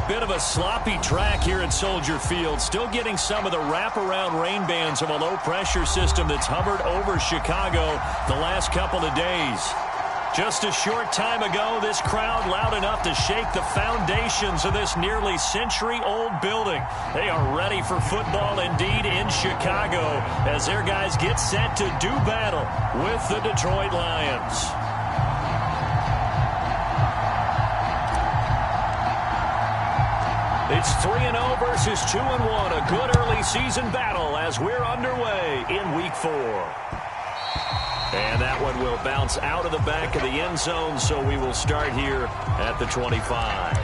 bit of a sloppy track here at Soldier Field. Still getting some of the wraparound rain bands of a low-pressure system that's hovered over Chicago the last couple of days. Just a short time ago, this crowd loud enough to shake the foundations of this nearly century-old building. They are ready for football indeed in Chicago as their guys get set to do battle with the Detroit Lions. It's 3-0 versus 2-1. A good early season battle as we're underway in Week 4. And that one will bounce out of the back of the end zone, so we will start here at the 25.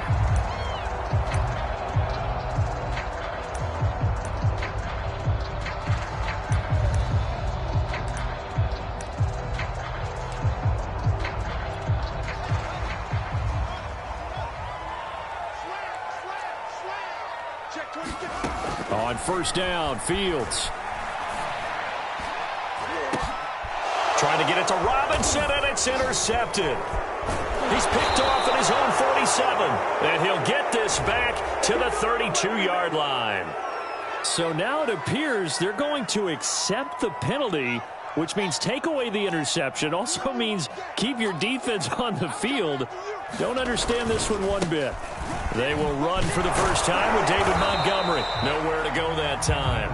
On first down, Fields. Trying to get it to Robinson, and it's intercepted. He's picked off at his own 47, and he'll get this back to the 32-yard line. So now it appears they're going to accept the penalty, which means take away the interception. Also means keep your defense on the field. Don't understand this one bit. They will run for the first time with David Montgomery. Nowhere to go that time.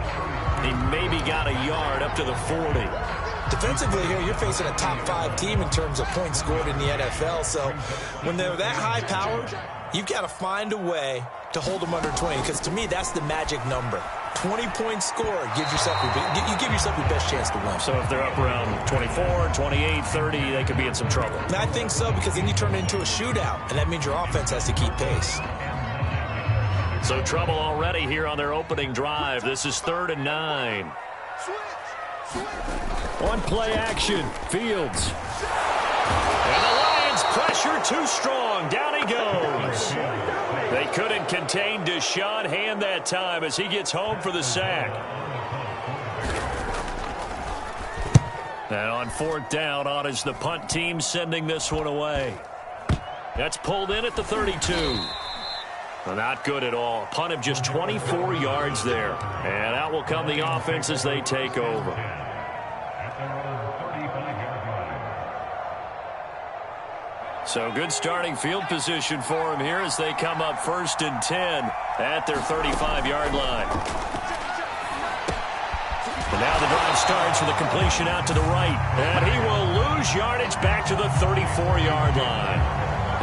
He maybe got a yard up to the 40. Defensively here, you're facing a top 5 team in terms of points scored in the NFL. So when they're that high-powered, you've got to find a way to hold them under 20. Because to me, that's the magic number. 20 points scored, you give yourself your best chance to win. So if they're up around 24, 28, 30, they could be in some trouble. And I think so, because then you turn it into a shootout, and that means your offense has to keep pace. So trouble already here on their opening drive. This is 3rd and 9. On play action, Fields. And the Lions pressure too strong. Down he goes. They couldn't contain Deshaun Hand that time as he gets home for the sack. And on 4th down, on is the punt team sending this one away. That's pulled in at the 32. Well, not good at all. Punt of just 24 yards there. And out will come the offense as they take over. So good starting field position for him here as they come up 1st and 10 at their 35-yard line. And now the drive starts with a completion out to the right. And he will lose yardage back to the 34-yard line.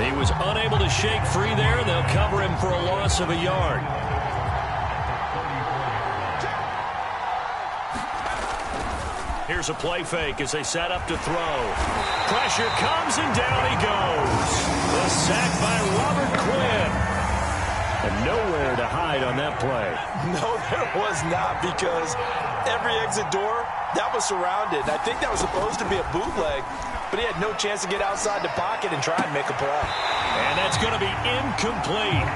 He was unable to shake free there, and they'll cover him for a loss of a yard. Here's a play fake as they set up to throw. Pressure comes, and down he goes. The sack by Robert Quinn. And nowhere to hide on that play. No, there was not, because every exit door, that was surrounded. I think that was supposed to be a bootleg, but he had no chance to get outside the pocket and try and make a play. And that's going to be incomplete.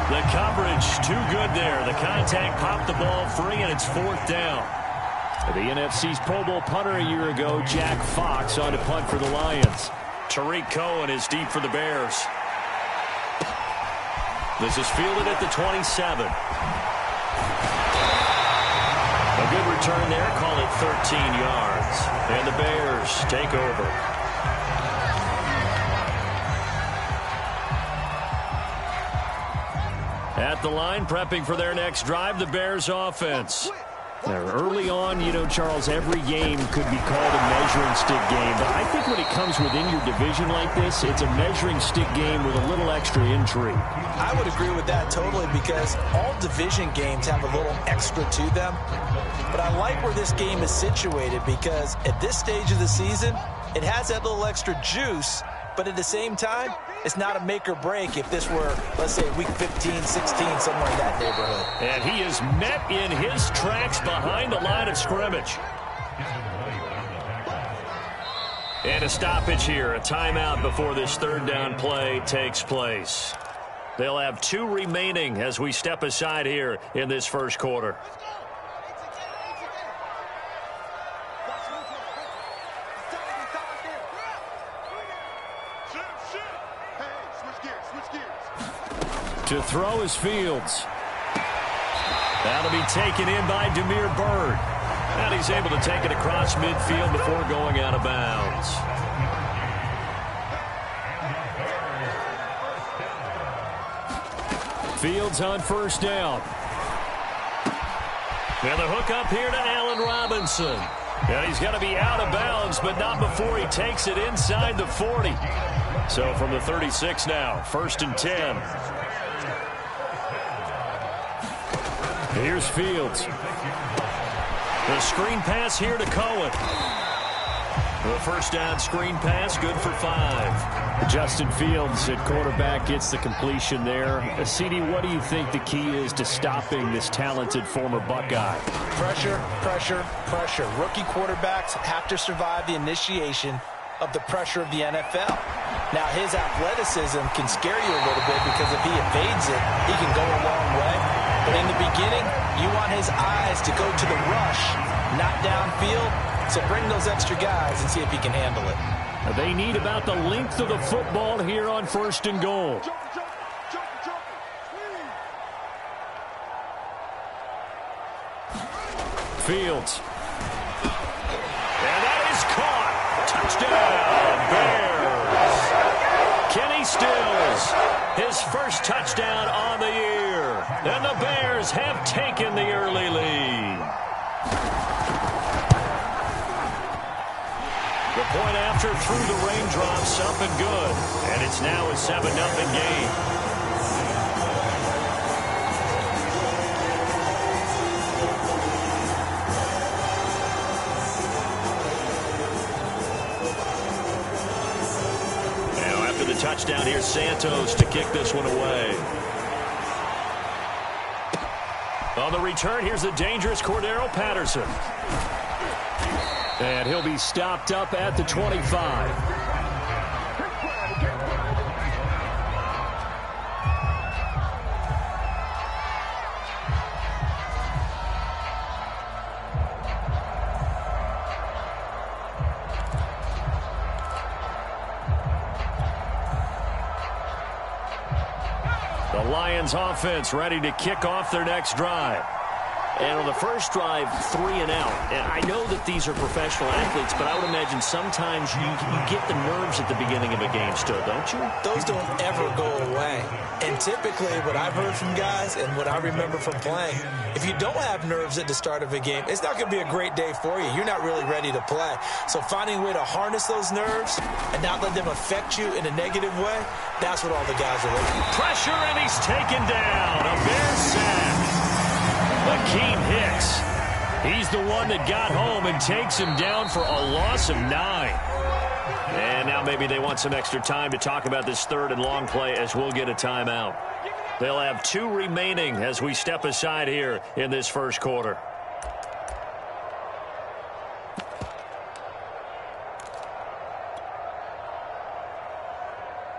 The coverage too good there. The contact popped the ball free, and it's 4th down. The NFC's Pro Bowl punter a year ago, Jack Fox, on to punt for the Lions. Tariq Cohen is deep for the Bears. This is fielded at the 27. A good return there, call it 13 yards. And the Bears take over. At the line, prepping for their next drive, the Bears offense. Now, early on, you know, Charles, every game could be called a measuring stick game. But I think when it comes within your division like this, it's a measuring stick game with a little extra intrigue. I would agree with that totally, because all division games have a little extra to them. But I like where this game is situated, because at this stage of the season, it has that little extra juice. But at the same time, it's not a make or break if this were, let's say, week 15, 16, somewhere in that neighborhood. And he is met in his tracks behind the line of scrimmage. And a stoppage here, a timeout before this 3rd down play takes place. They'll have 2 remaining as we step aside here in this first quarter. To throw is Fields. That'll be taken in by Demir Bird. And he's able to take it across midfield before going out of bounds. Fields on first down. And the hook up here to Allen Robinson. And he's got to be out of bounds, but not before he takes it inside the 40. So from the 36 now, 1st and 10. Here's Fields. The screen pass here to Cohen. The first down screen pass, good for 5. Justin Fields at quarterback gets the completion there. CD, what do you think the key is to stopping this talented former Buckeye? Pressure, pressure, pressure. Rookie quarterbacks have to survive the initiation of the pressure of the NFL. Now, his athleticism can scare you a little bit because if he evades it, he can go a long way. But in the beginning, you want his eyes to go to the rush, not downfield. So bring those extra guys and see if he can handle it. They need about the length of the football here on 1st and goal. Fields. And that is caught. Touchdown, Bears. Kenny Stills, his first touchdown on the year. And the Bears have taken the early lead. The point after through the raindrops, up and good. And it's now a 7-0 game. Now after the touchdown, here's Santos to kick this one away. On the return, here's the dangerous Cordero Patterson. And he'll be stopped up at the 25. The Lions offense ready to kick off their next drive. And on the first drive, 3 and out. And I know that these are professional athletes, but I would imagine sometimes you get the nerves at the beginning of a game still, don't you? Those don't ever go away. And typically what I've heard from guys and what I remember from playing, if you don't have nerves at the start of a game, it's not going to be a great day for you. You're not really ready to play. So finding a way to harness those nerves and not let them affect you in a negative way, that's what all the guys are looking for. Pressure, and he's taken down. A Bears sack. Akeem Hicks, he's the one that got home and takes him down for a loss of 9. And now maybe they want some extra time to talk about this 3rd and long play as we'll get a timeout. They'll have 2 remaining as we step aside here in this first quarter.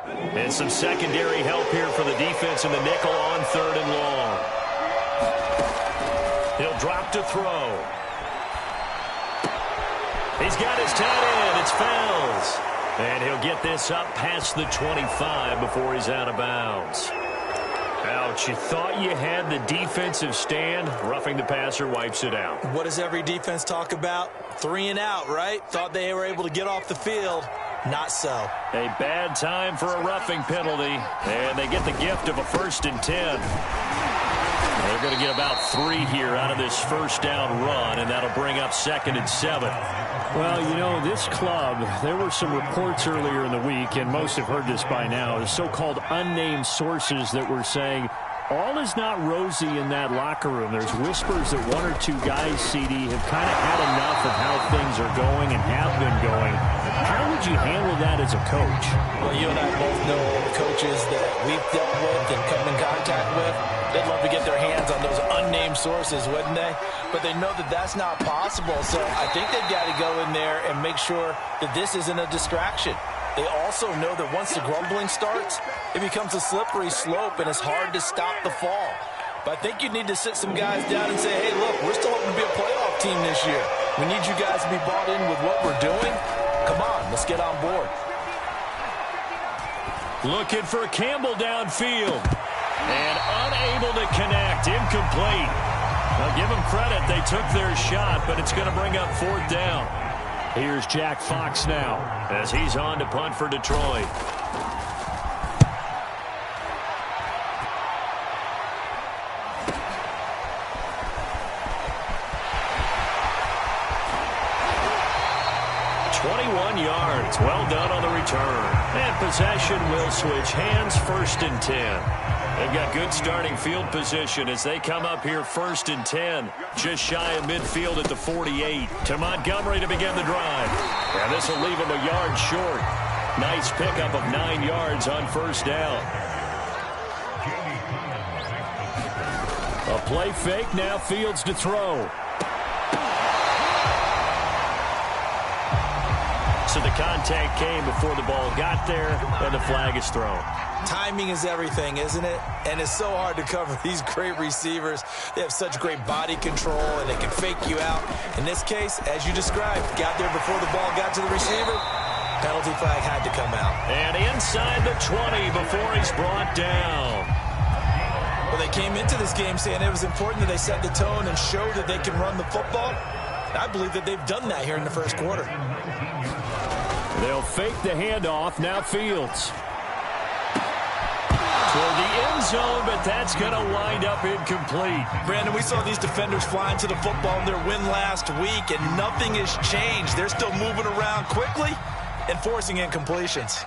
And some secondary help here for the defense in the nickel on 3rd and long. He'll drop to throw. He's got his tight end. It's Fells. And he'll get this up past the 25 before he's out of bounds. Ouch, you thought you had the defensive stand. Roughing the passer wipes it out. What does every defense talk about? 3 and out, right? Thought they were able to get off the field. Not so. A bad time for a roughing penalty. And they get the gift of a 1st and 10. They're going to get about 3 here out of this first down run, and that'll bring up 2nd and 7. Well, you know, this club, there were some reports earlier in the week, and most have heard this by now, the so-called unnamed sources that were saying all is not rosy in that locker room. There's whispers that 1 or 2 guys, CD, have kind of had enough of how things are going and have been going. How would you handle that as a coach? Well, you and I both know coaches that we've dealt with and come in contact with. They'd love to get their hands on those unnamed sources, wouldn't they? But they know that that's not possible. So I think they've got to go in there and make sure that this isn't a distraction. They also know that once the grumbling starts, it becomes a slippery slope, and it's hard to stop the fall. But I think you need to sit some guys down and say, hey, look, we're still hoping to be a playoff team this year. We need you guys to be bought in with what we're doing. Come on, let's get on board. Looking for Campbell downfield. And unable to connect. Incomplete. Now, give them credit. They took their shot, but it's going to bring up 4th down. Here's Jack Fox now as he's on to punt for Detroit. Yards. Well done on the return. And possession will switch hands. 1st and 10. They've got good starting field position as they come up here 1st and 10. Just shy of midfield at the 48. To Montgomery to begin the drive. And this will leave him a yard short. Nice pickup of 9 yards on 1st down. A play fake. Now Fields to throw. So the contact came before the ball got there, and the flag is thrown. Timing is everything, isn't it? And it's so hard to cover these great receivers. They have such great body control, and they can fake you out. In this case, as you described, got there before the ball got to the receiver. Penalty flag had to come out. And inside the 20 before he's brought down. Well, they came into this game saying it was important that they set the tone and show that they can run the football. I believe that they've done that here in the 1st quarter. They'll fake the handoff. Now Fields. Toward the end zone, but that's going to wind up incomplete. Brandon, we saw these defenders flying to the football in their win last week, and nothing has changed. They're still moving around quickly and forcing incompletions.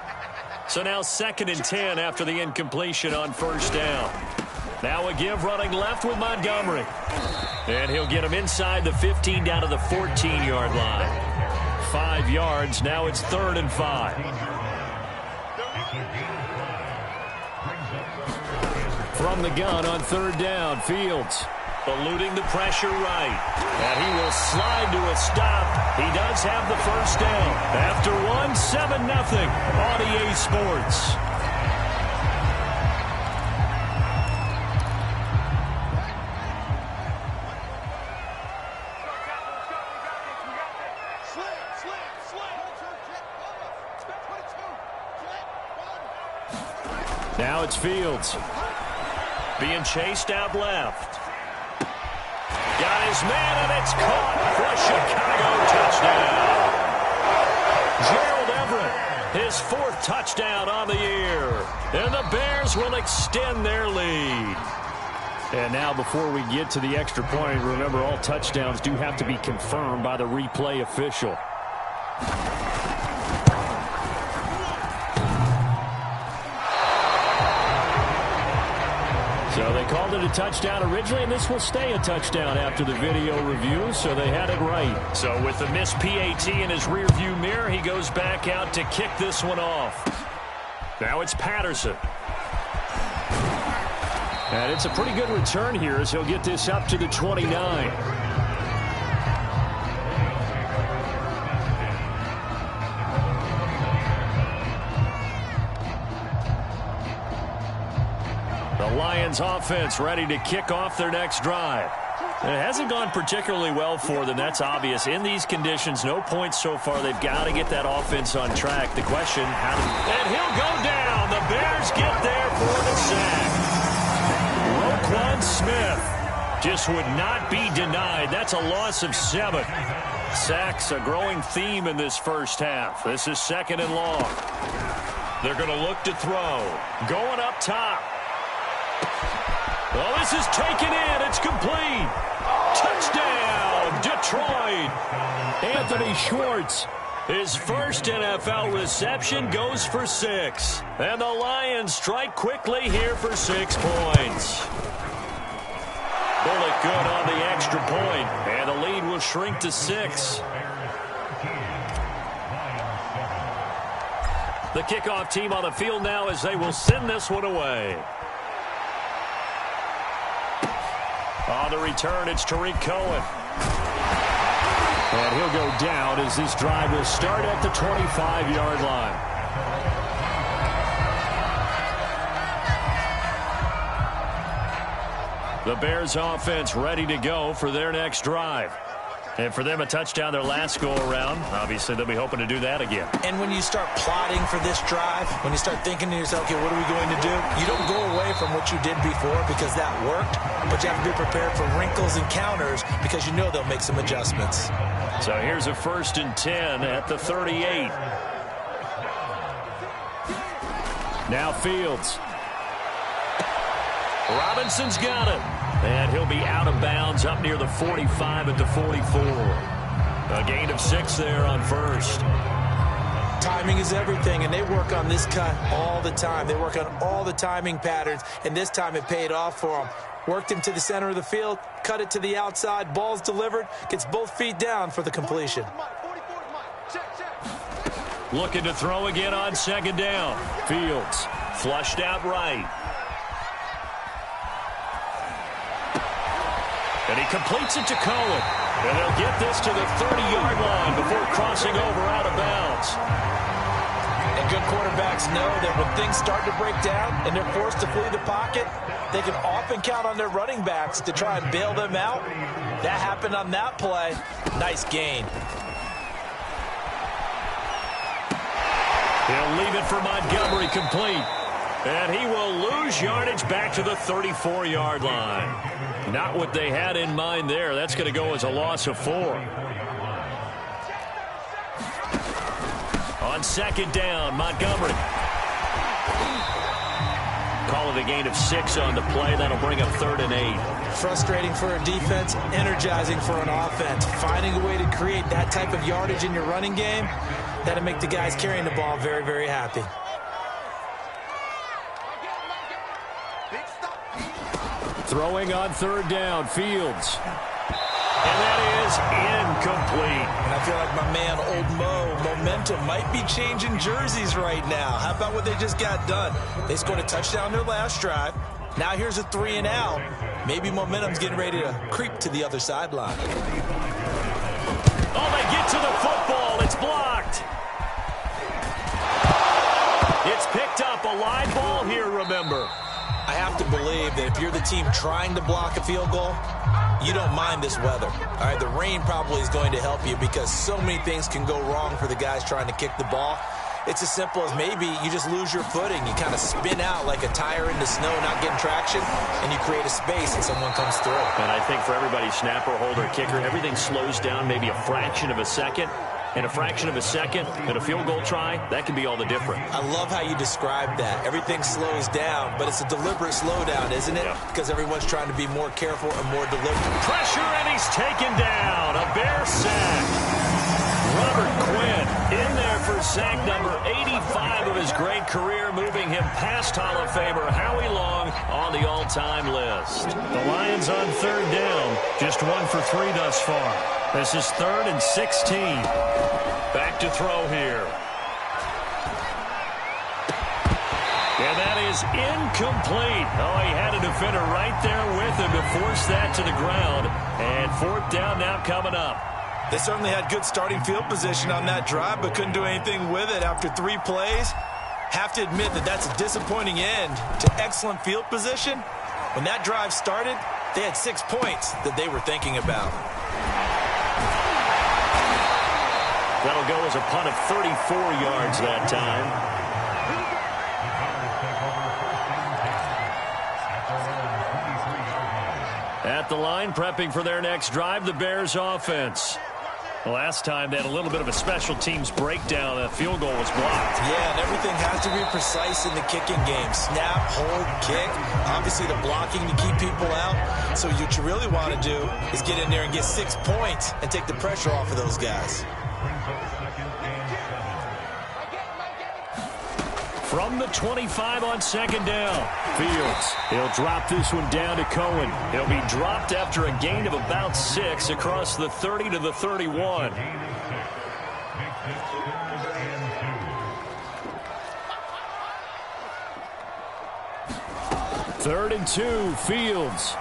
So now 2nd and 10 after the incompletion on 1st down. Now a give running left with Montgomery. And he'll get him inside the 15 down to the 14-yard line. 5 yards. Now it's 3rd and 5. From the gun on 3rd down, Fields. Eluding the pressure right. And he will slide to a stop. He does have the 1st down. After 7-0 on EA Sports. Now it's Fields. Being chased out left. Got his man, and it's caught for a Chicago touchdown. Gerald Everett, his 4th touchdown on the year. And the Bears will extend their lead. And now before we get to the extra point, remember all touchdowns do have to be confirmed by the replay official. So they called it a touchdown originally, and this will stay a touchdown after the video review, so they had it right. So with the missed PAT in his rearview mirror, he goes back out to kick this one off. Now it's Patterson. And it's a pretty good return here as he'll get this up to the 29. The Lions offense ready to kick off their next drive. It hasn't gone particularly well for them. That's obvious. In these conditions, no points so far. They've got to get that offense on track. The question, how do... And he'll go down. The Bears get there for the sack. Roquan Smith just would not be denied. That's a loss of 7. Sacks, a growing theme in this 1st half. This is 2nd and long. They're going to look to throw. Going up top. Oh, this is taken in. It's complete. Touchdown, Detroit. Anthony Schwartz. His 1st NFL reception goes for 6. And the Lions strike quickly here for 6 points. Bullet good on the extra point, and the lead will shrink to 6. The kickoff team on the field now as they will send this one away. On the return, it's Tariq Cohen. And he'll go down as this drive will start at the 25-yard line. The Bears offense ready to go for their next drive. And for them, a touchdown their last go-around. Obviously, they'll be hoping to do that again. And when you start plotting for this drive, when you start thinking to yourself, okay, what are we going to do? You don't go away from what you did before because that worked, but you have to be prepared for wrinkles and counters because you know they'll make some adjustments. So here's a 1st and 10 at the 38. Now Fields. Robinson's got it. And he'll be out of bounds up near the 45 at the 44. A gain of 6 there on 1st. Timing is everything, and they work on this cut all the time. They work on all the timing patterns, and this time it paid off for them. Worked him to the center of the field, cut it to the outside, ball's delivered, gets both feet down for the completion. Looking to throw again on 2nd down. Fields flushed out right. And he completes it to Cohen. And they'll get this to the 30-yard line before crossing over out of bounds. And good quarterbacks know that when things start to break down and they're forced to flee the pocket, they can often count on their running backs to try and bail them out. That happened on that play. Nice gain. He'll leave it for Montgomery complete. And he will lose yardage back to the 34-yard line. Not what they had in mind there. That's going to go as a loss of 4. On 2nd down, Montgomery. Call it a gain of 6 on the play. That'll bring up 3rd and 8. Frustrating for a defense, energizing for an offense. Finding a way to create that type of yardage in your running game, that'll make the guys carrying the ball very, very happy. Throwing on 3rd down, Fields. And that is incomplete. And I feel like my man, Old Mo, momentum might be changing jerseys right now. How about what they just got done? They scored a touchdown their last drive. Now here's a 3 and out. Maybe momentum's getting ready to creep to the other sideline. Oh, they get to the football. It's blocked. It's picked up. A live ball here, remember. I have to believe that if you're the team trying to block a field goal, you don't mind this weather. All right, the rain probably is going to help you because so many things can go wrong for the guys trying to kick the ball. It's as simple as maybe you just lose your footing. You kind of spin out like a tire in the snow, not getting traction, and you create a space and someone comes through. And I think for everybody, snapper, holder, kicker, everything slows down maybe a fraction of a second. And a fraction of a second and a field goal try, that can be all the different. I love how you describe that. Everything slows down, but it's a deliberate slowdown, isn't it? Yeah. Because everyone's trying to be more careful and more deliberate. Pressure, and he's taken down. A Bear sack. Robert Quinn in there for sack number 85 of his great career, moving him past Hall of Famer Howie Long on the all-time list. The Lions on 3rd down, just 1 for 3 thus far. This is 3rd and 16. Back to throw here. And that is incomplete. Oh, he had a defender right there with him to force that to the ground. And 4th down now coming up. They certainly had good starting field position on that drive, but couldn't do anything with it after 3 plays. Have to admit that that's a disappointing end to excellent field position. When that drive started, they had 6 points that they were thinking about. That'll go as a punt of 34 yards that time. At the line, prepping for their next drive, the Bears offense. Last time they had a little bit of a special teams breakdown. That field goal was blocked. Yeah, and everything has to be precise in the kicking game. Snap, hold, kick. Obviously the blocking to keep people out. So what you really want to do is get in there and get 6 points and take the pressure off of those guys. From the 25 on 2nd down, Fields. He'll drop this one down to Cohen. He'll be dropped after a gain of about 6 across the 30 to the 31. Third and 2, Fields.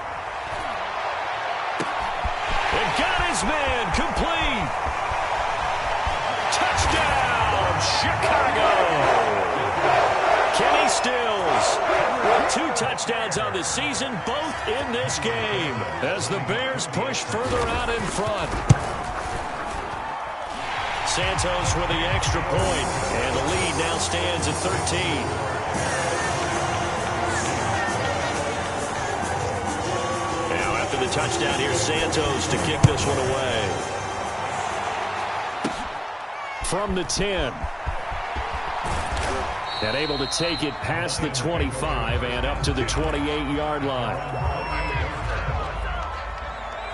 And got his man complete. Touchdown, Chicago. Kenny Stills with 2 touchdowns on the season, both in this game, as the Bears push further out in front. Santos with the extra point, and the lead now stands at 13. Now after the touchdown, here's Santos to kick this one away. From the 10. And able to take it past the 25 and up to the 28-yard line.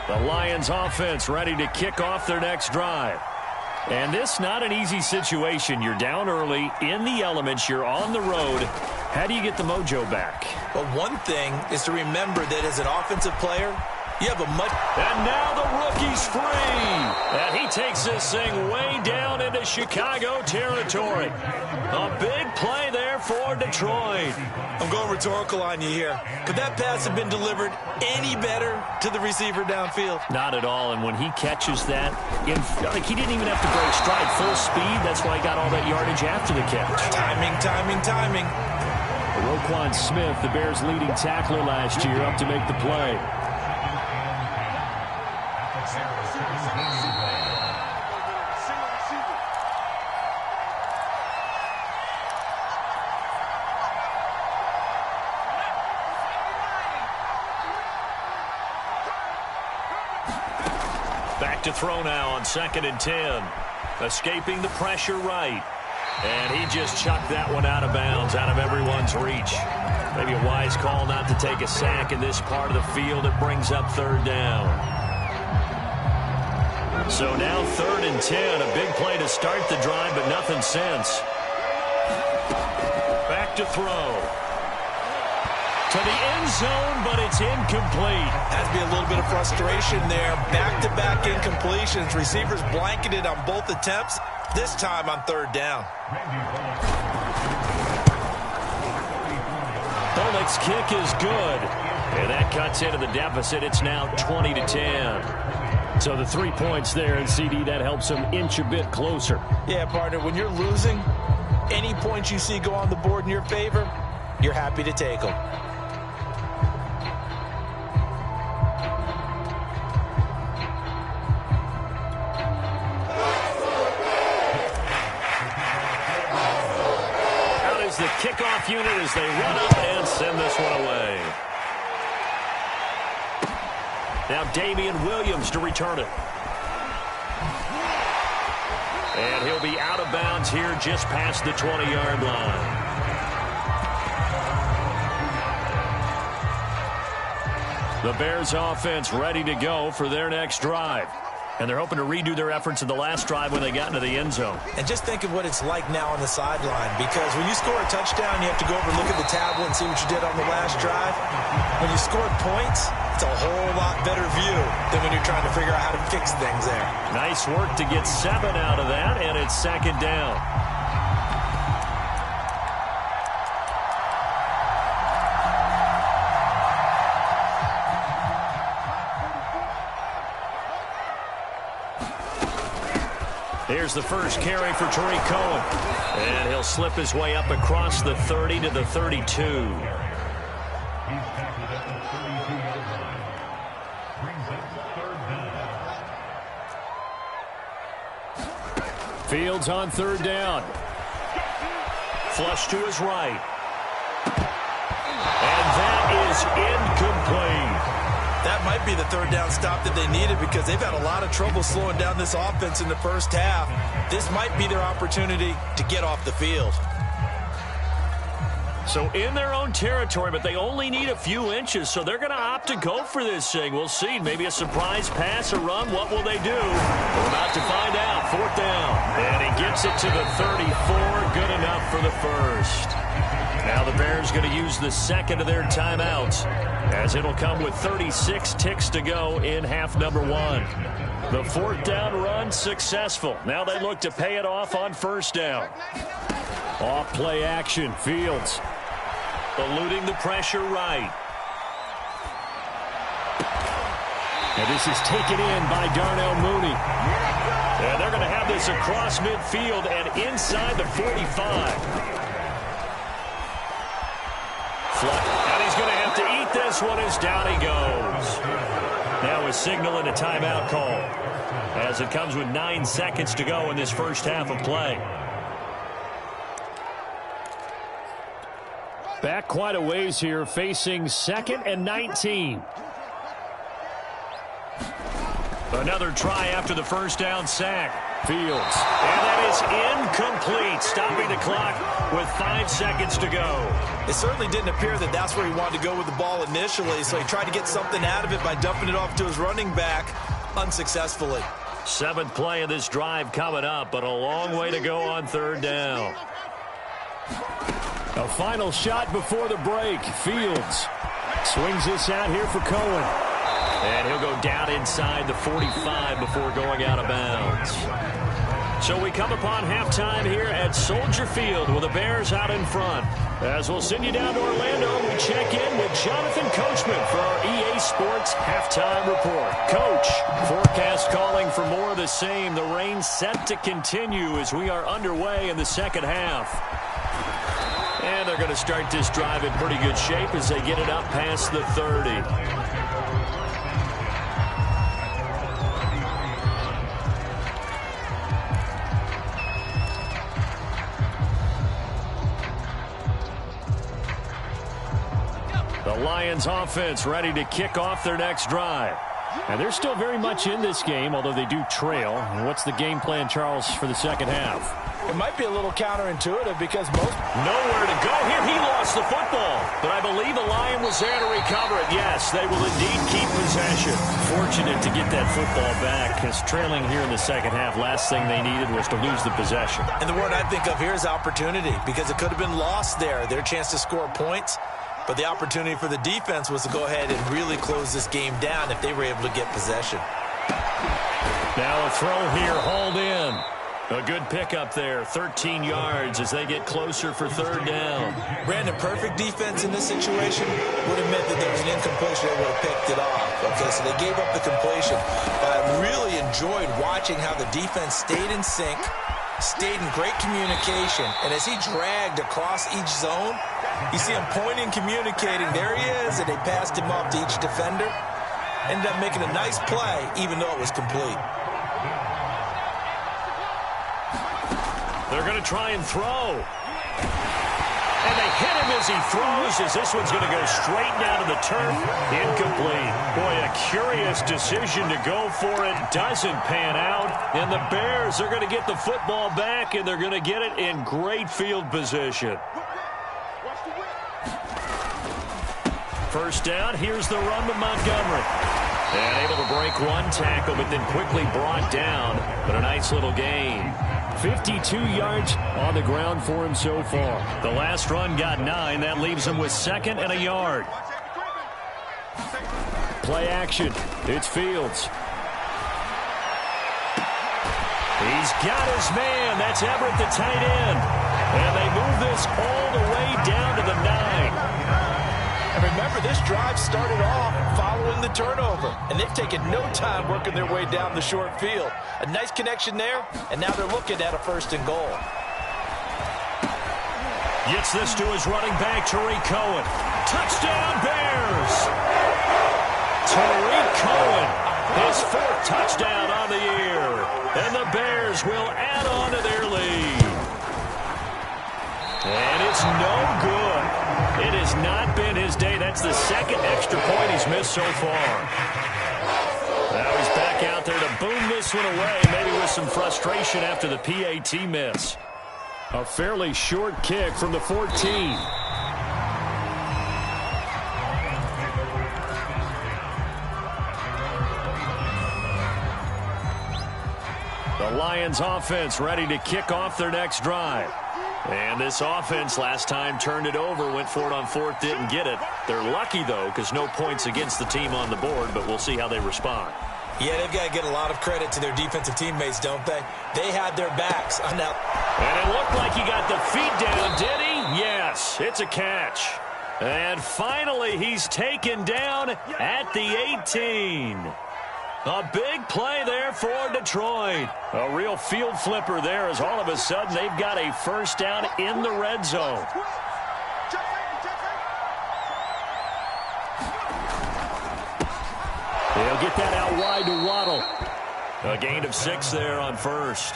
The Lions offense ready to kick off their next drive. And this not an easy situation. You're down early, in the elements, you're on the road. How do you get the mojo back? Well, one thing is to remember that as an offensive player, you have a much... And now the rookie's free. And he takes this thing way down into Chicago territory. A big play there for Detroit. I'm going rhetorical on you here. Could that pass have been delivered any better to the receiver downfield? Not at all. And when he catches that, he didn't even have to break stride. Full speed. That's why he got all that yardage after the catch. Timing, timing, timing. Roquan Smith, the Bears' leading tackler last year, up to make the play. Back to throw now on 2nd and 10. Escaping the pressure right. And he just chucked that one out of bounds, out of everyone's reach. Maybe a wise call not to take a sack in this part of the field. It brings up 3rd down. So now 3rd and 10. A big play to start the drive, but nothing since. Back to throw. To the end zone, but it's incomplete. Has to be a little bit of frustration there. Back-to-back incompletions. Receivers blanketed on both attempts, this time on 3rd down. Bullock's kick is good. And that cuts into the deficit. It's now 20-10. So the 3 points there, and CD, that helps them inch a bit closer. Yeah, partner, when you're losing, any points you see go on the board in your favor, you're happy to take them. The kickoff unit as they run up and send this one away. Now Damian Williams to return it. And he'll be out of bounds here just past the 20-yard line. The Bears offense ready to go for their next drive. And they're hoping to redo their efforts in the last drive when they got into the end zone. And just think of what it's like now on the sideline, because when you score a touchdown, you have to go over and look at the tablet and see what you did on the last drive. When you scored points, it's a whole lot better view than when you're trying to figure out how to fix things there. Nice work to get 7 out of that, and it's 2nd down. Here's the first carry for Tariq Cohen. And he'll slip his way up across the 30 to the 32. Fields on 3rd down. Flush to his right. And that is incomplete. That might be the 3rd down stop that they needed, because they've had a lot of trouble slowing down this offense in the first half. This might be their opportunity to get off the field. So in their own territory, but they only need a few inches, so they're going to opt to go for this thing. We'll see. Maybe a surprise pass or run. What will they do? We're about to find out. 4th down. And he gets it to the 34. Good enough for the first. Now the Bears going to use the 2nd of their timeouts, as it'll come with 36 ticks to go in half number 1. The 4th down run successful. Now they look to pay it off on 1st down. Off play action. Fields eluding the pressure right. And this is taken in by Darnell Mooney. And they're going to have this across midfield and inside the 45. And he's going to have to eat this one as down he goes. Now a signal and a timeout call, as it comes with 9 seconds to go in this first half of play. Back quite a ways here, facing 2nd and 19. Another try after the first down sack. Fields. And that is incomplete, stopping the clock with 5 seconds to go. It certainly didn't appear that that's where he wanted to go with the ball initially, so he tried to get something out of it by dumping it off to his running back unsuccessfully. 7th play of this drive coming up, but a long way to go on 3rd down. A final shot before the break. Fields swings this out here for Cohen. And he'll go down inside the 45 before going out of bounds. So we come upon halftime here at Soldier Field with the Bears out in front. As we'll send you down to Orlando, we check in with Jonathan Coachman for our EA Sports Halftime Report. Coach, forecast calling for more of the same. The rain set to continue as we are underway in the second half. And they're going to start this drive in pretty good shape as they get it up past the 30. The Lions offense ready to kick off their next drive. And they're still very much in this game, although they do trail. And what's the game plan, Charles, for the second half? It might be a little counterintuitive because most... Nowhere to go here. He lost the football. But I believe a Lion was there to recover it. Yes, they will indeed keep possession. Fortunate to get that football back, because trailing here in the second half, last thing they needed was to lose the possession. And the word I think of here is opportunity, because it could have been lost there. Their chance to score points. But the opportunity for the defense was to go ahead and really close this game down if they were able to get possession. Now a throw here, hauled in. A good pickup there, 13 yards as they get closer for 3rd down. Brandon, perfect defense in this situation would have meant that there was an incompletion. They would have picked it off. Okay, so they gave up the completion. But I really enjoyed watching how the defense stayed in sync, stayed in great communication, and as he dragged across each zone, you see him pointing, communicating. There he is, and they passed him off to each defender. Ended up making a nice play, even though it was complete. They're going to try and throw. And they hit him as he throws, as this one's going to go straight down to the turf. Incomplete. Boy, a curious decision to go for it. Doesn't pan out. And the Bears are going to get the football back, and they're going to get it in great field position. First down, here's the run to Montgomery. And able to break one tackle, but then quickly brought down. But a nice little gain. 52 yards on the ground for him so far. The last run got 9. That leaves him with 2nd and a yard. Play action. It's Fields. He's got his man. That's Everett, the tight end. And they move this all the way down to the 9. And remember, this drive started off following the turnover, and they've taken no time working their way down the short field. A nice connection there, and now they're looking at a 1st and goal. Gets this to his running back, Tariq Cohen. Touchdown, Bears! Tariq Cohen, his 4th touchdown on the year. And the Bears will add on to their lead. And it's no good. It has not been his day. That's the 2nd extra point he's missed so far. Now he's back out there to boom this one away, maybe with some frustration after the PAT miss. A fairly short kick from the 14. The Lions offense ready to kick off their next drive. And this offense last time turned it over, went for it on 4th, didn't get it. They're lucky, though, because no points against the team on the board, but we'll see how they respond. Yeah, they've got to get a lot of credit to their defensive teammates, don't they? They had their backs. And it looked like he got the feet down, did he? Yes, it's a catch. And finally, he's taken down at the 18. A big play there for Detroit. A real field flipper there, as all of a sudden they've got a 1st down in the red zone. They'll get that out wide to Waddle. A gain of 6 there on first.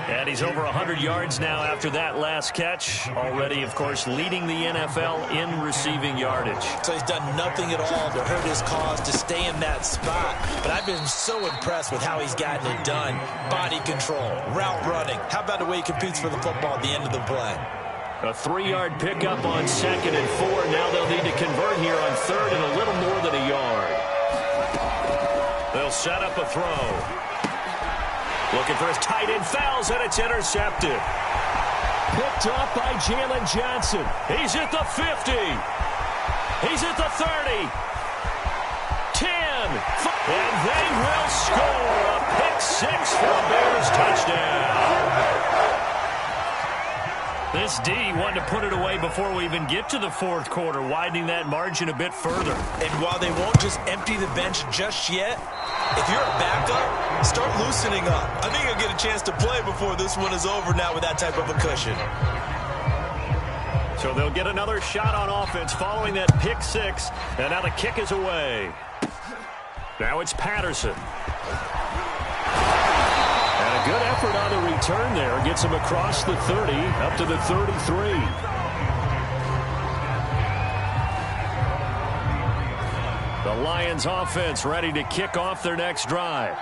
And he's over 100 yards now after that last catch. Already, of course, leading the NFL in receiving yardage. So he's done nothing at all to hurt his cause to stay in that spot. But I've been so impressed with how he's gotten it done. Body control, route running. How about the way he competes for the football at the end of the play? A 3-yard pickup on 2nd and 4. Now they'll need to convert here on 3rd and a little more than a yard. They'll set up a throw. Looking for his tight end, fouls, and it's intercepted. Picked off by Jalen Johnson. He's at the 50. He's at the 30. 10. And they will score a pick 6 for a Bears touchdown. This D wanted to put it away before we even get to the 4th quarter, widening that margin a bit further. And while they won't just empty the bench just yet, if you're a backup, start loosening up. I think you'll get a chance to play before this one is over now with that type of a cushion. So they'll get another shot on offense following that pick 6, and now the kick is away. Now it's Patterson. And a good effort on the return there. Gets him across the 30, up to the 33. The Lions offense ready to kick off their next drive.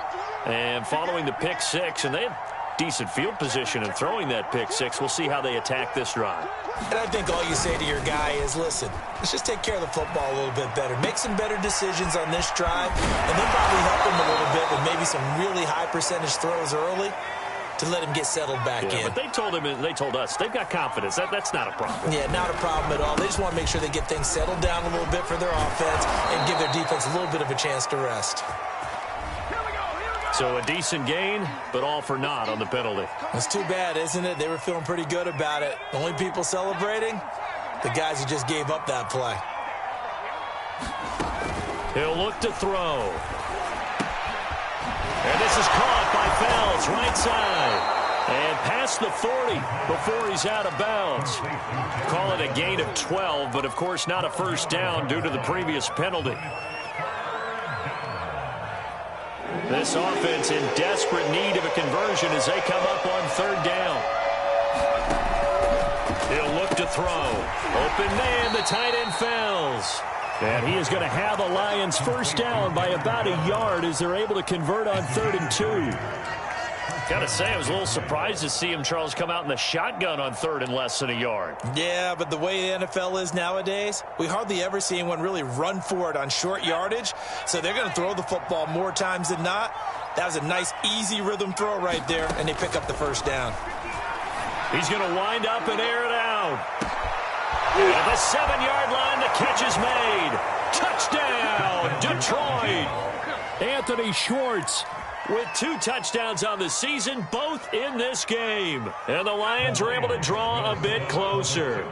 And following the pick 6, and they have decent field position in throwing that pick 6. We'll see how they attack this drive. And I think all you say to your guy is, listen, let's just take care of the football a little bit better. Make some better decisions on this drive, and then probably help him a little bit with maybe some really high percentage throws early to let him get settled back in. But they told him, and they told us, they've got confidence. That's not a problem. Yeah, not a problem at all. They just want to make sure they get things settled down a little bit for their offense and give their defense a little bit of a chance to rest. So a decent gain, but all for naught on the penalty. It's too bad, isn't it? They were feeling pretty good about it. The only people celebrating, the guys who just gave up that play. He'll look to throw. And this is caught by Fells, right side. And past the 40 before he's out of bounds. Call it a gain of 12, but of course not a first down due to the previous penalty. This offense in desperate need of a conversion as they come up on 3rd down. He'll look to throw. Open man, the tight end Fells. And he is going to have the Lions first down by about a yard as they're able to convert on 3rd and 2. Got to say, I was a little surprised to see him, Charles, come out in the shotgun on 3rd and less than a yard. Yeah, but the way the NFL is nowadays, we hardly ever see anyone really run for it on short yardage. So they're going to throw the football more times than not. That was a nice, easy rhythm throw right there, and they pick up the first down. He's going to wind up and air it out. At the 7-yard line, the catch is made. Touchdown, Detroit. Anthony Schwartz with 2 touchdowns on the season, both in this game. And the Lions are able to draw a bit closer.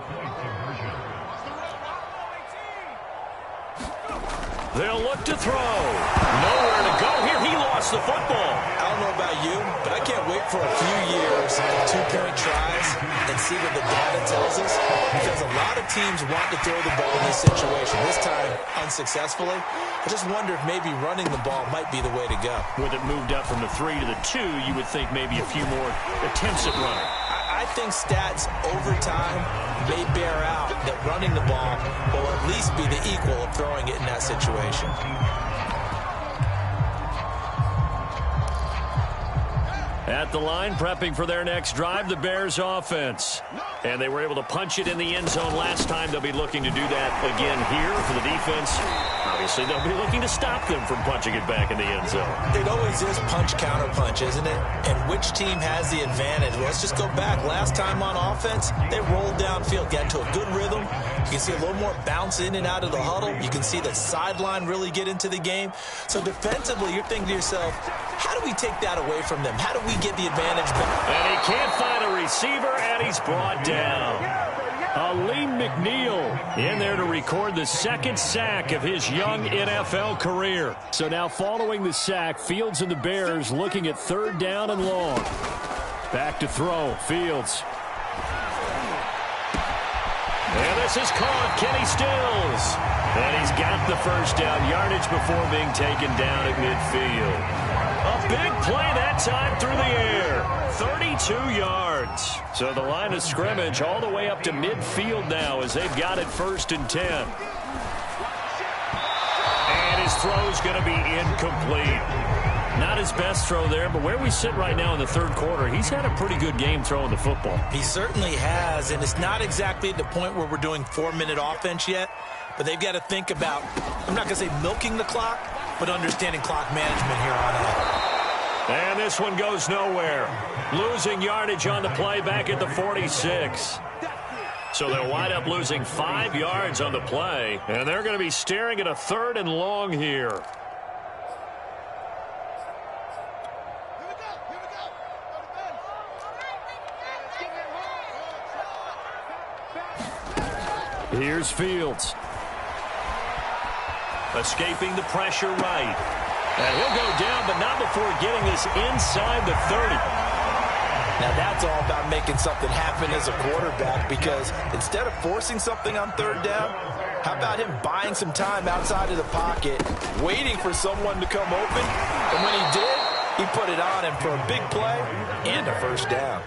They'll look to throw. Nowhere to go here. He lost the football. I don't know about you, but I can't wait for a few years of 2-point tries and see what the data tells us, because a lot of teams want to throw the ball in this situation. This time, unsuccessfully. I just wonder if maybe running the ball might be the way to go. With it moved up from the 3 to the 2, you would think maybe a few more attempts at running. I think stats over time may bear out that running the ball will at least be the equal of throwing it in that situation. At the line, prepping for their next drive, the Bears offense. And they were able to punch it in the end zone last time. They'll be looking to do that again here for the defense. Obviously, they'll be looking to stop them from punching it back in the end zone. It always is punch, counter punch, isn't it? And which team has the advantage? Well, let's just go back. Last time on offense, they rolled downfield, got into a good rhythm. You can see a little more bounce in and out of the huddle. You can see the sideline really get into the game. So defensively, you're thinking to yourself, how do we take that away from them? How do we get the advantage back? And he can't find a receiver, and he's brought down. Aleem McNeil in there to record the 2nd sack of his young NFL career. So now following the sack, Fields and the Bears looking at 3rd down and long. Back to throw, Fields. And this is caught, Kenny Stills. And he's got the first down yardage before being taken down at midfield. A big play that time through the air. 32 yards. So the line of scrimmage all the way up to midfield now as they've got it 1st and 10. And his throw's going to be incomplete. Not his best throw there, but where we sit right now in the 3rd quarter, he's had a pretty good game throwing the football. He certainly has, and it's not exactly at the point where we're doing 4-minute offense yet, but they've got to think about, I'm not going to say milking the clock, but understanding clock management here on out. And this one goes nowhere. Losing yardage on the play back at the 46. So they'll wind up losing 5 yards on the play, and they're going to be staring at a 3rd and long here. Here's Fields. Escaping the pressure right. And he'll go down, but not before getting this inside the 30. Now that's all about making something happen as a quarterback, because instead of forcing something on 3rd down, how about him buying some time outside of the pocket, waiting for someone to come open, and when he did, he put it on him for a big play and a 1st down.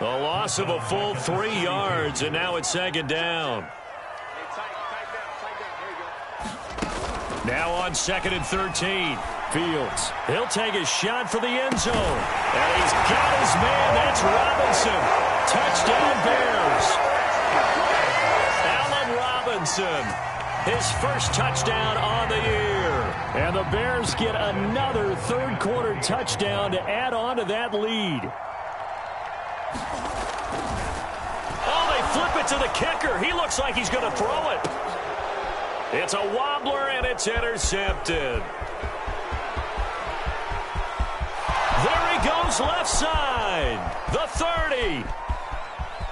A loss of a full 3 yards, and now it's 2nd down. Now on 2nd and 13. Fields. He'll take a shot for the end zone. And he's got his man. That's Robinson. Touchdown Bears. Allen Robinson. His 1st touchdown on the year. And the Bears get another 3rd quarter touchdown to add on to that lead. Oh, they flip it to the kicker. He looks like he's going to throw it. It's a wobbler, and it's intercepted. There he goes left side. The 30.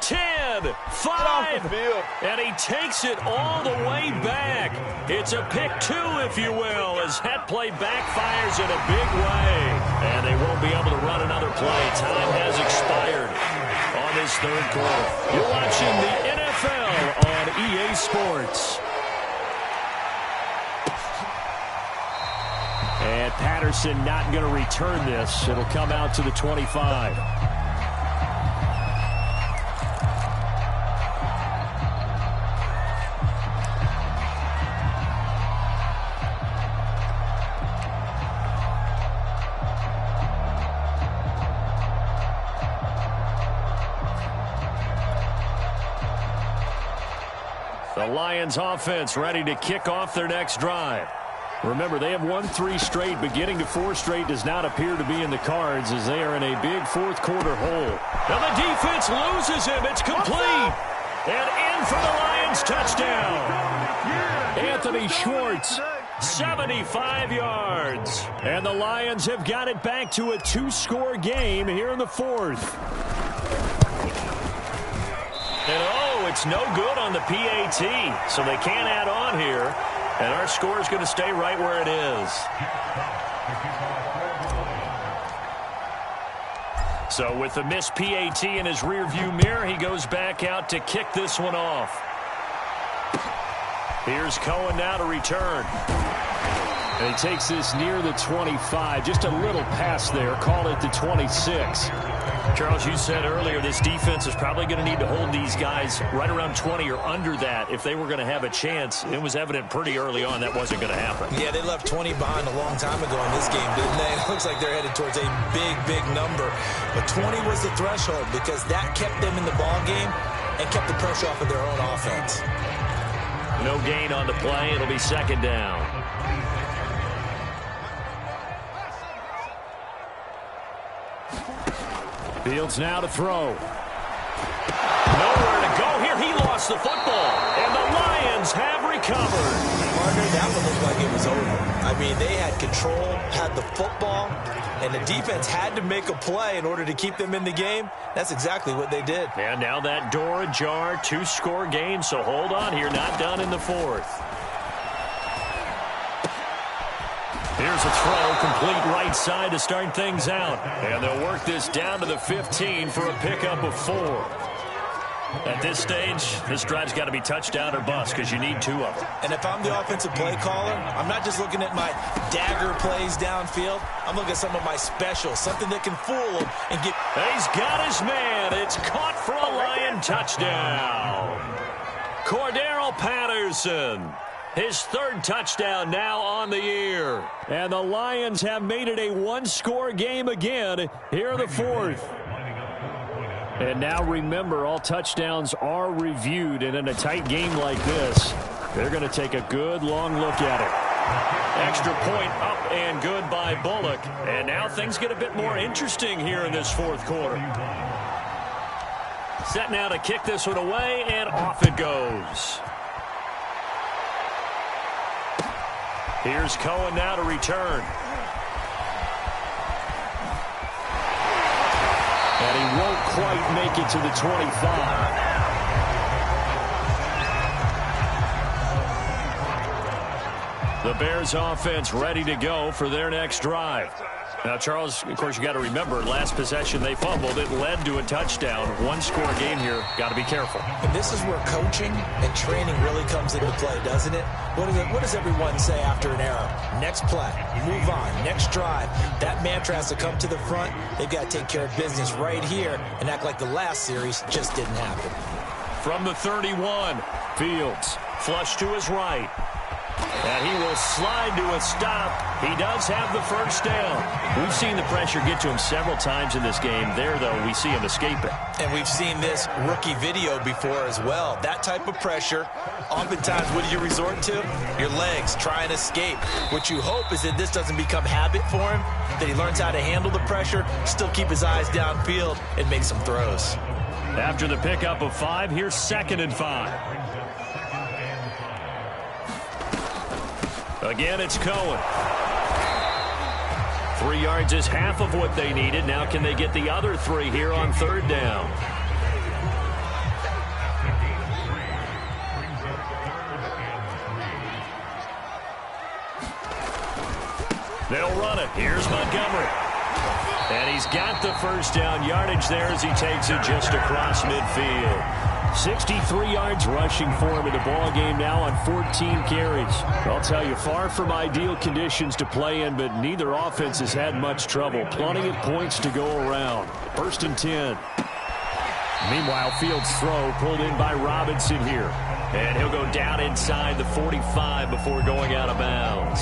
10, 5, and he takes it all the way back. It's a pick 2, if you will, as that play backfires in a big way. And they won't be able to run another play. Time has expired on this 3rd quarter. You're watching the NFL on EA Sports. And Patterson not going to return this. It'll come out to the 25. The Lions offense ready to kick off their next drive. Remember, they have won 3 straight, but getting to 4 straight does not appear to be in the cards as they are in a big 4th quarter hole. Now the defense loses him. It's complete. And in for the Lions touchdown. Anthony Schwartz, 75 yards. And the Lions have got it back to a 2-score game here in the 4th. And oh, it's no good on the PAT, so they can't add on here. And our score is going to stay right where it is. So with the missed PAT in his rearview mirror, he goes back out to kick this one off. Here's Cohen now to return. And he takes this near the 25. Just a little pass there. Call it the 26. Charles, you said earlier this defense is probably going to need to hold these guys right around 20 or under that if they were going to have a chance. It was evident pretty early on that wasn't going to happen. Yeah, they left 20 behind a long time ago in this game, didn't they? It looks like they're headed towards a big, big number. But 20 was the threshold because that kept them in the ball game and kept the pressure off of their own offense. No gain on the play. It'll be 2nd down. Fields now to throw. Nowhere to go here. He lost the football. And the Lions have recovered. Partner, that one looked like it was over. I mean, they had control, had the football, and the defense had to make a play in order to keep them in the game. That's exactly what they did. And now that door ajar, 2-score game, so hold on here. Not done in the 4th. Here's a throw, complete right side to start things out. And they'll work this down to the 15 for a pickup of 4. At this stage, this drive's got to be touchdown or bust because you need 2 of them. And if I'm the offensive play caller, I'm not just looking at my dagger plays downfield. I'm looking at some of my specials, something that can fool them and get... He's got his man. It's caught for a Lion touchdown. Cordero Patterson. His 3rd touchdown now on the year. And the Lions have made it a 1-score game again here in the 4th. And now remember, all touchdowns are reviewed, and in a tight game like this, they're going to take a good long look at it. Extra point up and good by Bullock. And now things get a bit more interesting here in this 4th quarter. Set now to kick this one away, and off it goes. Here's Cohen now to return. And he won't quite make it to the 25. The Bears offense ready to go for their next drive. Now, Charles, of course, you got to remember, last possession they fumbled. It led to a touchdown. 1-score game here. Got to be careful. And this is where coaching and training really comes into play, doesn't it? What does everyone say after an error? Next play, move on, next drive. That mantra has to come to the front. They've got to take care of business right here and act like the last series just didn't happen. From the 31, Fields flush to his right. And he will slide to a stop. He does have the first down. We've seen the pressure get to him several times in this game. There, though, we see him escape it. And we've seen this rookie video before as well. That type of pressure, oftentimes, what do you resort to? Your legs, try and escape. What you hope is that this doesn't become habit for him, that he learns how to handle the pressure, still keep his eyes downfield, and make some throws. After the pickup of 5, here's 2nd and 5. Again, it's Cohen. 3 yards is half of what they needed. Now can they get the other 3 here on 3rd down? They'll run it. Here's Montgomery. And he's got the first down yardage there as he takes it just across midfield. 63 yards rushing for him in the ball game now on 14 carries. I'll tell you, far from ideal conditions to play in, but neither offense has had much trouble. Plenty of points to go around. 1st and 10. Meanwhile, Fields' throw pulled in by Robinson here. And he'll go down inside the 45 before going out of bounds.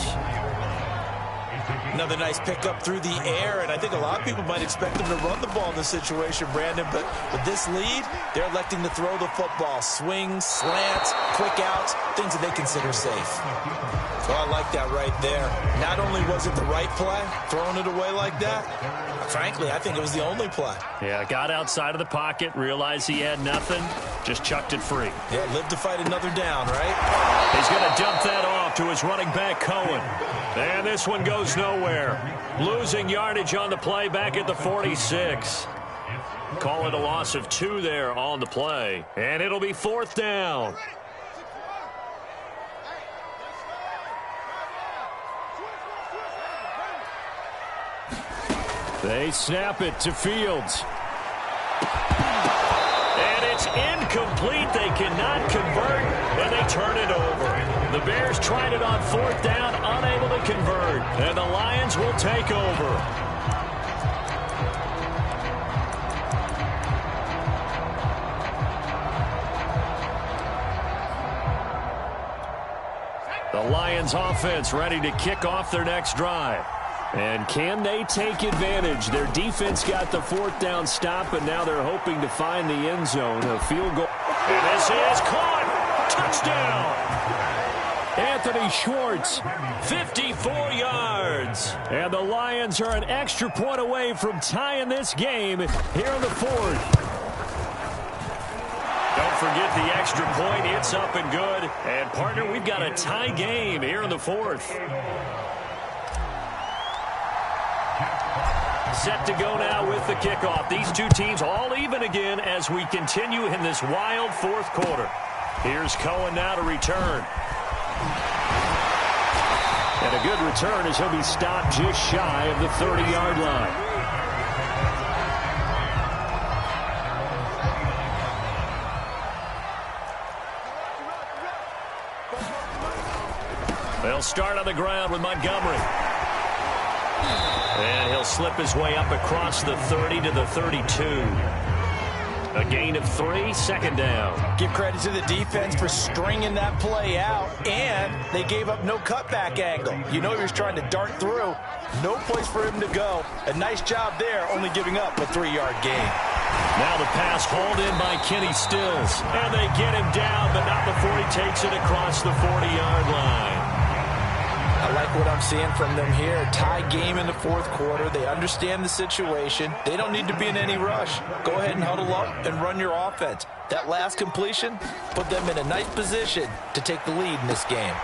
Another nice pickup through the air, and I think a lot of people might expect them to run the ball in this situation, Brandon, but with this lead, they're electing to throw the football. Swings, slants, quick outs, things that they consider safe. So I like that right there. Not only was it the right play, throwing it away like that, frankly, I think it was the only play. Yeah, got outside of the pocket, realized he had nothing, just chucked it free. Yeah, live to fight another down, right? He's going to dump that off to his running back, Cohen. And this one goes nowhere. Losing yardage on the play back at the 46. Call it a loss of 2 there on the play. And it'll be 4th down. They snap it to Fields. And it's incomplete. They cannot convert, and they turn it over. The Bears tried it on 4th down, unable to convert. And the Lions will take over. The Lions offense ready to kick off their next drive. And can they take advantage? Their defense got the 4th down stop, and now they're hoping to find the end zone. A field goal. And this is caught. Touchdown. Anthony Schwartz. 54 yards. And the Lions are an extra point away from tying this game here in the 4th. Don't forget the extra point. It's up and good. And, partner, we've got a tie game here in the 4th. Set to go now with the kickoff. These two teams all even again as we continue in this wild 4th quarter. Here's Cohen now to return. And a good return as he'll be stopped just shy of the 30-yard line. They'll start on the ground with Montgomery. And he'll slip his way up across the 30 to the 32. A gain of 3, second down. Give credit to the defense for stringing that play out, and they gave up no cutback angle. You know he was trying to dart through. No place for him to go. A nice job there, only giving up a 3-yard gain. Now the pass hauled in by Kenny Stills. And they get him down, but not before he takes it across the 40-yard line. I like what I'm seeing from them here. Tie game in the fourth quarter. They understand the situation. They don't need to be in any rush. Go ahead and huddle up and run your offense. That last completion put them in a nice position to take the lead in this game.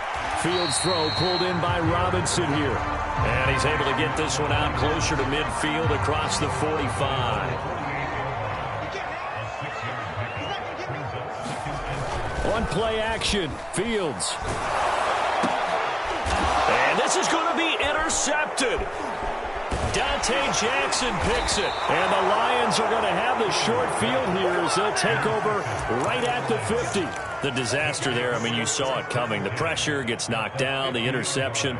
Fields throw pulled in by Robinson here. And he's able to get this one out closer to midfield across the 45. One play action. Fields. And this is going to be intercepted. Dante Jackson picks it. And the Lions are going to have the short field here as they'll take over right at the 50. The disaster there, I mean, you saw it coming. The pressure gets knocked down, the interception.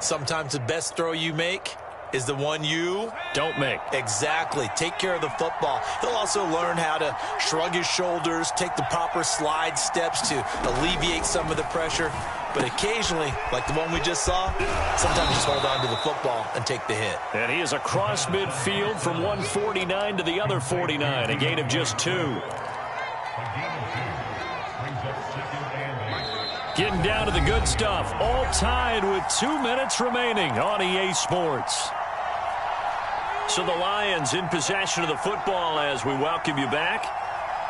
Sometimes the best throw you make is the one you don't make. Exactly. Take care of the football. He'll also learn how to shrug his shoulders, take the proper slide steps to alleviate some of the pressure. But occasionally, like the one we just saw, sometimes just hold on to the football and take the hit. And he is across midfield from 149 to the other 49, a gain of just 2. Getting down to the good stuff. All tied with 2 minutes remaining on EA Sports. So the Lions in possession of the football as we welcome you back.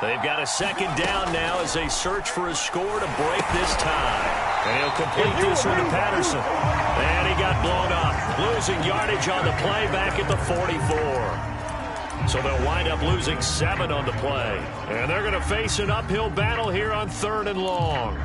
They've got a second down now as they search for a score to break this tie. And he'll complete this one to Patterson. And he got blown up. Losing yardage on the play back at the 44. So they'll wind up losing 7 on the play. And they're going to face an uphill battle here on 3rd and long.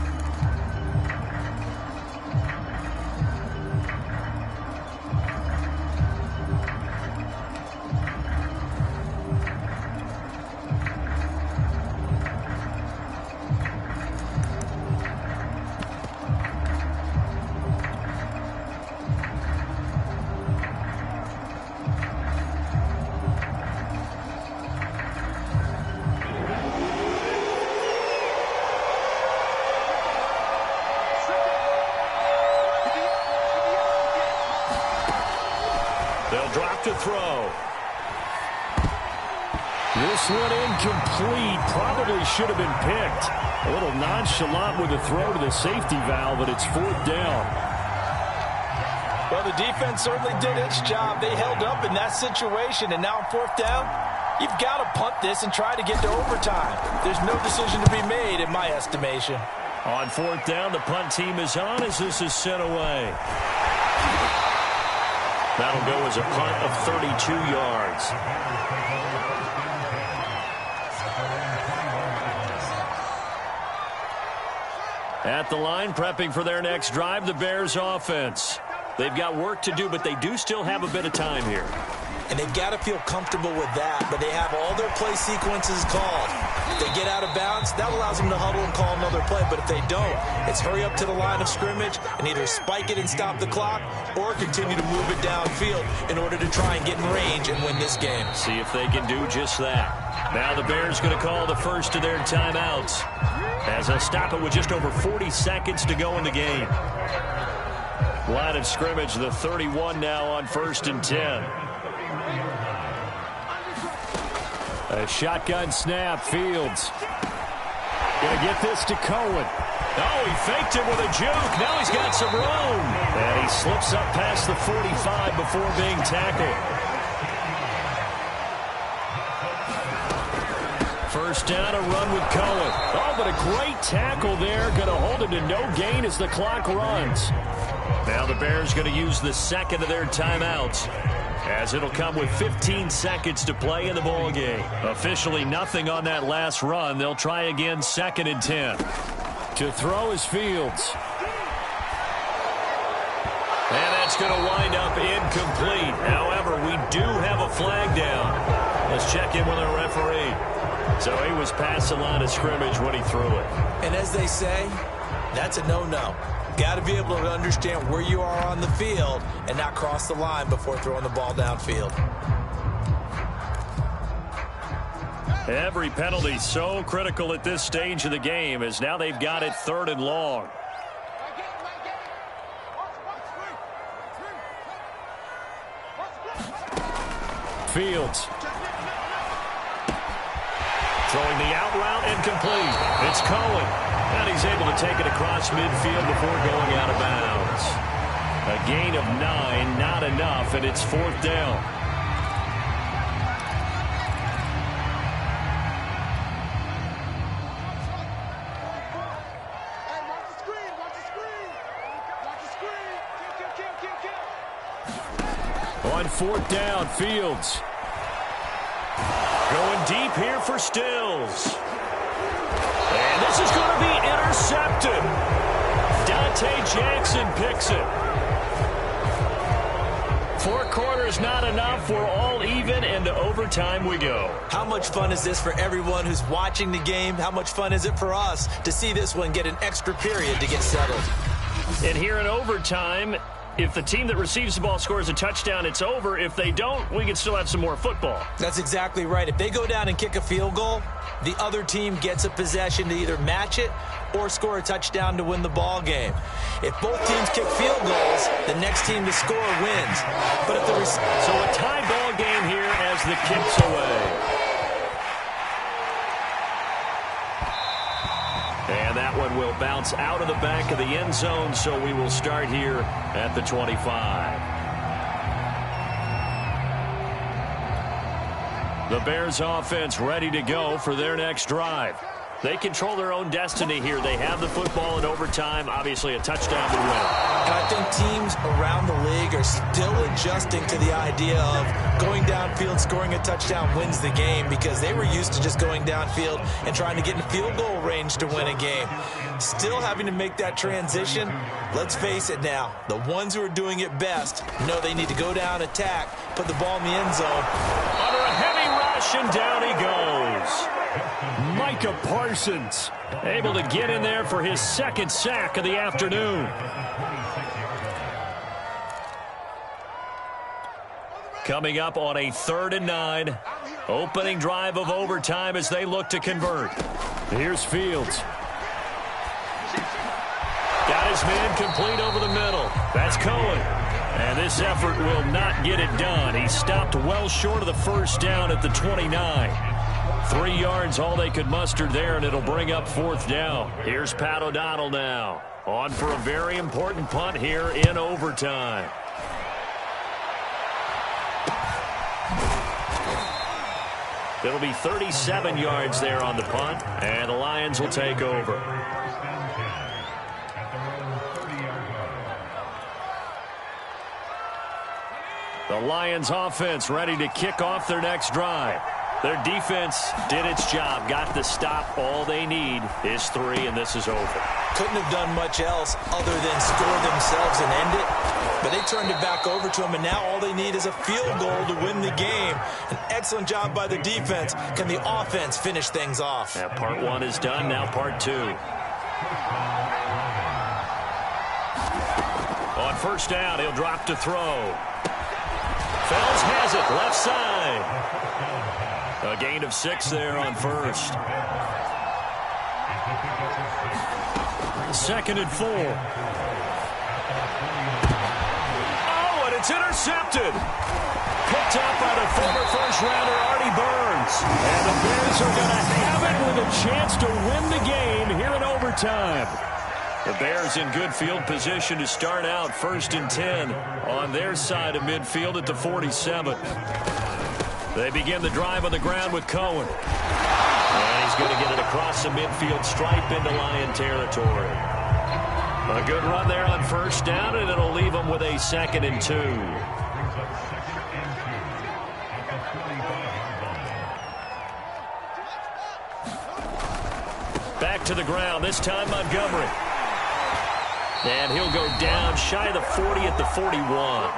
To throw. This one incomplete. Probably should have been picked. A little nonchalant with the throw to the safety valve, but it's 4th down. Well, the defense certainly did its job. They held up in that situation, and now on 4th down, you've got to punt this and try to get to overtime. There's no decision to be made in my estimation. On 4th down, the punt team is on as this is sent away. That'll go as a punt of 32 yards. At the line, prepping for their next drive, the Bears offense. They've got work to do, but they do still have a bit of time here. And they've got to feel comfortable with that, but they have all their play sequences called. If they get out of bounds, that allows them to huddle and call another play. But if they don't, it's hurry up to the line of scrimmage and either spike it and stop the clock or continue to move it downfield in order to try and get in range and win this game. See if they can do just that. Now the Bears going to call the first of their timeouts as they'll stop it with just over 40 seconds to go in the game. Line of scrimmage, the 31 now on 1st and 10. A shotgun snap. Fields going to get this to Cohen. Oh, he faked it with a juke. Now he's got some room. And he slips up past the 45 before being tackled. First down, a run with Cohen. Oh, but a great tackle there. Going to hold him to no gain as the clock runs. Now the Bears going to use the second of their timeouts, as it'll come with 15 seconds to play in the ball game. Officially nothing on that last run. They'll try again 2nd and 10. To throw is Fields. And that's going to wind up incomplete. However, we do have a flag down. Let's check in with our referee. So he was past the line of scrimmage when he threw it. And as they say, that's a no-no. Got to be able to understand where you are on the field and not cross the line before throwing the ball downfield. Every penalty so critical at this stage of the game, as now they've got it 3rd and long. Fields. Throwing the out route incomplete. It's Cohen. And he's able to take it across midfield before going out of bounds. A gain of 9, not enough, and it's 4th down. On 4th down, Fields. Going deep here for Stills. And this is going to be intercepted. Dante Jackson picks it. 4 quarters not enough. We're all even, and to overtime we go. How much fun is this for everyone who's watching the game? How much fun is it for us to see this one get an extra period to get settled? And here in overtime, if the team that receives the ball scores a touchdown, it's over. If they don't, we can still have some more football. That's exactly right. If they go down and kick a field goal, the other team gets a possession to either match it or score a touchdown to win the ball game. If both teams kick field goals, the next team to score wins. But if so a tie ball game here as the kick's away. And that one will bounce out of the back of the end zone, so we will start here at the 25. The Bears offense ready to go for their next drive. They control their own destiny here. They have the football in overtime. Obviously, a touchdown would win. And I think teams around the league are still adjusting to the idea of going downfield, scoring a touchdown wins the game, because they were used to just going downfield and trying to get in field goal range to win a game. Still having to make that transition. Let's face it now, the ones who are doing it best know they need to go down, attack, put the ball in the end zone. Under a heavy rush, and down he goes. Micah Parsons able to get in there for his 2nd sack of the afternoon. Coming up on a 3rd and 9. Opening drive of overtime as they look to convert. Here's Fields. Got his man complete over the middle. That's Cohen. And this effort will not get it done. He stopped well short of the 1st down at the 29. 3 yards all they could muster there, and it'll bring up 4th down. Here's Pat O'Donnell now. On for a very important punt here in overtime. It'll be 37 yards there on the punt, and the Lions will take over. The Lions offense ready to kick off their next drive. Their defense did its job, got the stop. All they need is 3, and this is over. Couldn't have done much else other than score themselves and end it. But they turned it back over to them, and now all they need is a field goal to win the game. An excellent job by the defense. Can the offense finish things off? Now part 1 is done, now part 2. On 1st down, he'll drop to throw. Fells has it, left side. A gain of 6 there on 1st. 2nd and 4. Oh, and it's intercepted. Picked up by the former 1st-rounder, Artie Burns. And the Bears are going to have it with a chance to win the game here in overtime. The Bears in good field position to start out 1st and 10 on their side of midfield at the 47. They begin the drive on the ground with Cohen. And he's going to get it across the midfield stripe into Lion territory. A good run there on 1st down, and it'll leave them with a 2nd and 2. Back to the ground, this time Montgomery. And he'll go down shy of the 40 at the 41.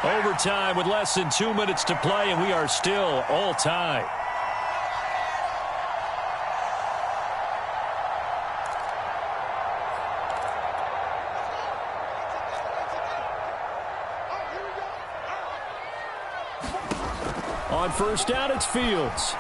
Overtime with less than 2 minutes to play, and we are still all tied. On first down, it's Fields.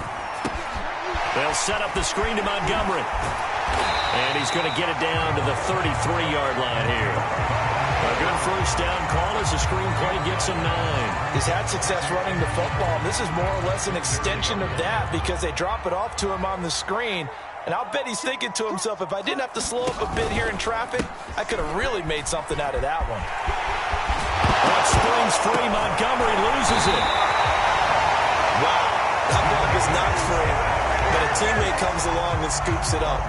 They'll set up the screen to Montgomery. And he's going to get it down to the 33-yard line here. A good first down call as the screenplay gets him 9. He's had success running the football. This is more or less an extension of that because they drop it off to him on the screen. And I'll bet he's thinking to himself, if I didn't have to slow up a bit here in traffic, I could have really made something out of that one. Well, it springs free. Montgomery loses it. Wow, that ball is not free, but a teammate comes along and scoops it up.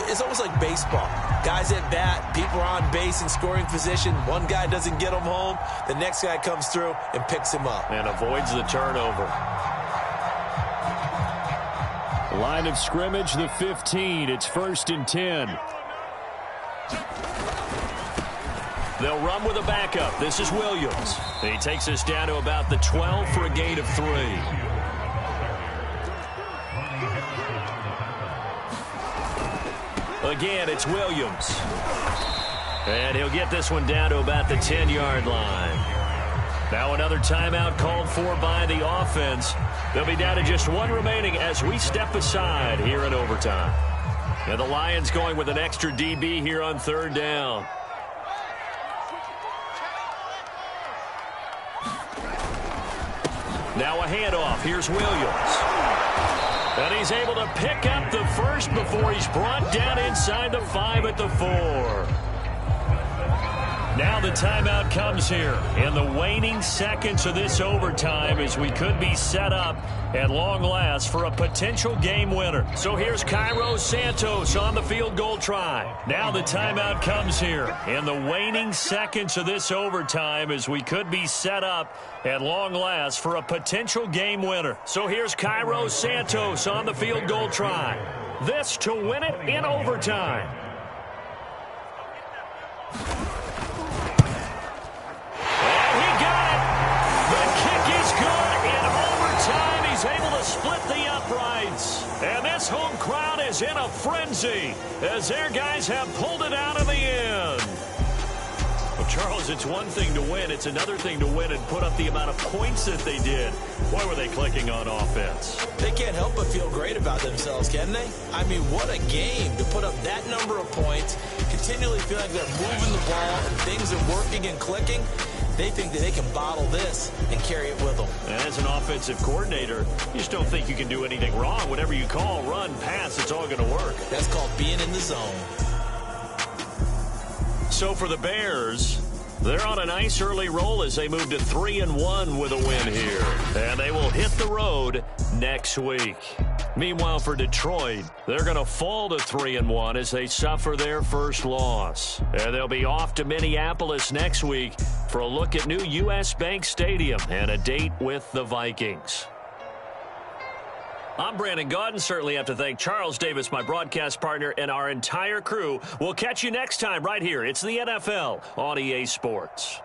It's almost like baseball. Guys at bat, people are on base in scoring position. One guy doesn't get him home. The next guy comes through and picks him up. And avoids the turnover. Line of scrimmage, the 15. It's 1st and 10. They'll run with a backup. This is Williams. He takes us down to about the 12 for a gain of 3. Again, it's Williams. And he'll get this one down to about the 10-yard line. Now another timeout called for by the offense. They'll be down to just 1 remaining as we step aside here in overtime. And the Lions going with an extra DB here on 3rd down. Now a handoff. Here's Williams. And he's able to pick up the first before he's brought down inside the 5 at the 4. Now the timeout comes here in the waning seconds of this overtime as we could be set up at long last for a potential game winner. So here's Cairo Santos on the field goal try. Now the timeout comes here in the waning seconds of this overtime as we could be set up at long last for a potential game winner. So here's Cairo Santos on the field goal try. This to win it in overtime. Split the uprights. And this home crowd is in a frenzy as their guys have pulled it out in the end. Well, Charles, it's one thing to win. It's another thing to win and put up the amount of points that they did. Boy, were they clicking on offense. They can't help but feel great about themselves, can they? I mean, what a game to put up that number of points, continually feel like they're moving the ball and things are working and clicking. They think that they can bottle this and carry it with them. As an offensive coordinator, you just don't think you can do anything wrong. Whatever you call, run, pass, it's all going to work. That's called being in the zone. So for the Bears, they're on a nice early roll as they move to 3-1 with a win here. And they will hit the road next week. Meanwhile, for Detroit, they're going to fall to 3-1 as they suffer their first loss. And they'll be off to Minneapolis next week for a look at new U.S. Bank Stadium and a date with the Vikings. I'm Brandon Gaudin. Certainly have to thank Charles Davis, my broadcast partner, and our entire crew. We'll catch you next time right here. It's the NFL on EA Sports.